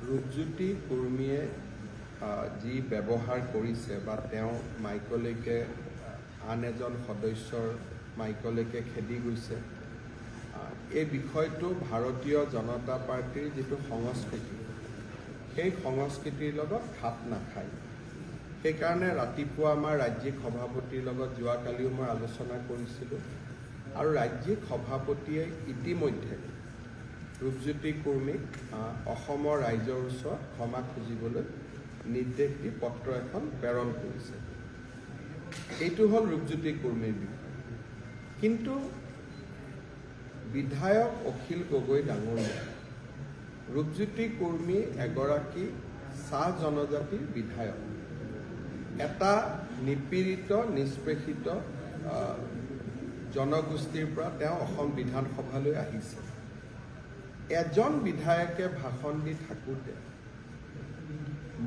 ৰূপজ্যোতি কুৰ্মীয়ে যি ব্যৱহাৰ কৰিছে বা তেওঁ মাইকলৈকে আন এজন সদস্যৰ মাইকলৈকে খেদি গৈছে, এই বিষয়টো ভাৰতীয় জনতা পাৰ্টিৰ যিটো সংস্কৃতি, সেই সংস্কৃতিৰ লগত খাপ নাখায়। সেইকাৰণে ৰাতিপুৱা আমাৰ ৰাজ্যিক সভাপতিৰ লগত যোৱাকালিও মই আলোচনা কৰিছিলোঁ আৰু ৰাজ্যিক সভাপতিয়ে ইতিমধ্যে ৰূপজ্যোতি কুৰ্মীক অসমৰ ৰাইজৰ ওচৰত ক্ষমা খুজিবলৈ নিৰ্দেশ দি পত্ৰ এখন প্ৰেৰণ কৰিছে। এইটো হ'ল ৰূপজ্যোতি কুৰ্মীৰ বিষয়। কিন্তু বিধায়ক অখিল গগৈ ডাঙৰীয়া ৰূপজ্যোতি কুৰ্মী এগৰাকী চাহ জনজাতিৰ বিধায়ক, এটা নিপীড়িত নিষ্পেষিত জনগোষ্ঠীৰ পৰা তেওঁ অসম বিধানসভালৈ আহিছে। এজন বিধায়কে ভাষণ দি থাকোঁতে,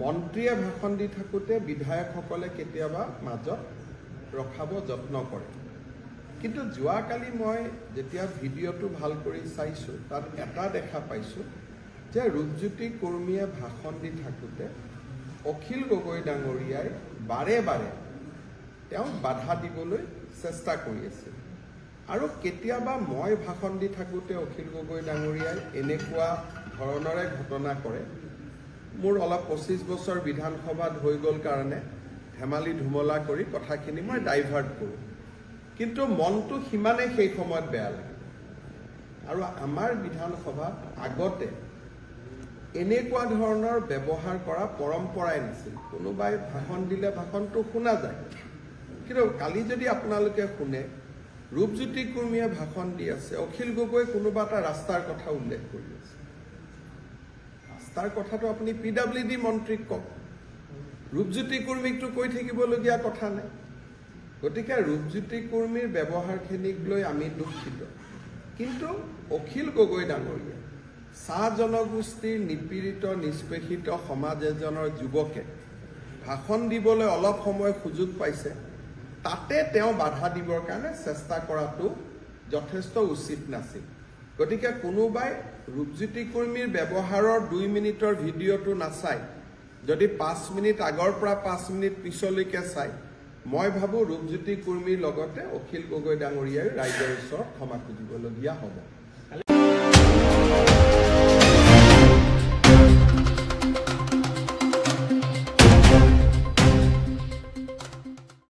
মন্ত্ৰীয়ে ভাষণ দি থাকোঁতে বিধায়কসকলে কেতিয়াবা মাজত ৰখাব যত্ন কৰে। কিন্তু যোৱাকালি মই যেতিয়া ভিডিঅ'টো ভাল কৰি চাইছোঁ, তাত এটা দেখা পাইছোঁ যে ৰূপজ্যোতি কুৰ্মীয়ে ভাষণ দি থাকোঁতে অখিল গগৈ ডাঙৰীয়াই বাৰে বাৰে তেওঁক বাধা দিবলৈ চেষ্টা কৰি আছিল। আৰু কেতিয়াবা মই ভাষণ দি থাকোঁতে অখিল গগৈ ডাঙৰীয়াই এনেকুৱা ধৰণৰে ঘটনা কৰে। মোৰ অলপ 25 বছৰ বিধানসভাত হৈ গ'ল কাৰণে ধেমালি ধুমলা কৰি কথাখিনি মই ডাইভাৰ্ট কৰোঁ, কিন্তু মনটো সিমানেই সেই সময়ত বেয়া লাগে। আৰু আমাৰ বিধানসভাত আগতে এনেকুৱা ধৰণৰ ব্যৱহাৰ কৰা পৰম্পৰাই নাছিল। কোনোবাই ভাষণ দিলে ভাষণটো শুনা যায়, কিন্তু কালি যদি আপোনালোকে শুনে ৰূপজ্যোতি কুৰ্মীয়ে ভাষণ দি আছে, অখিল গগৈ কোনোবা এটা ৰাস্তাৰ কথা উল্লেখ কৰি আছে। ৰাস্তাৰ কথাটো আপুনি PWD মন্ত্ৰীক কওক, ৰূপজ্যোতি কুৰ্মীকটো কৈ থাকিবলগীয়া কথা নাই। গতিকে ৰূপজ্যোতি কুৰ্মীৰ ব্যৱহাৰখিনিক লৈ আমি দুখিত। কিন্তু অখিল গগৈ ডাঙৰীয়া চাহ জনগোষ্ঠীৰ নিপীড়িত নিষ্পেষিত সমাজ এজনৰ যুৱকে ভাষণ দিবলৈ অলপ সময় সুযোগ পাইছে, তাতে তেওঁ বাধা দিবৰ কাৰণে চেষ্টা কৰাটো যথেষ্ট উচিত নাছিল। গতিকে কোনোবাই ৰূপজ্যোতি কুৰ্মীৰ ব্যৱহাৰৰ 2 মিনিটৰ ভিডিঅ'টো নাচাই যদি 5 মিনিট আগৰ পৰা 5 মিনিট পিছলৈকে চাই, মই ভাবোঁ ৰূপজ্যোতি কুৰ্মীৰ লগতে অখিল গগৈ ডাঙৰীয়াই ৰাইজৰ ওচৰত ক্ষমা খুজিবলগীয়া হ'ব।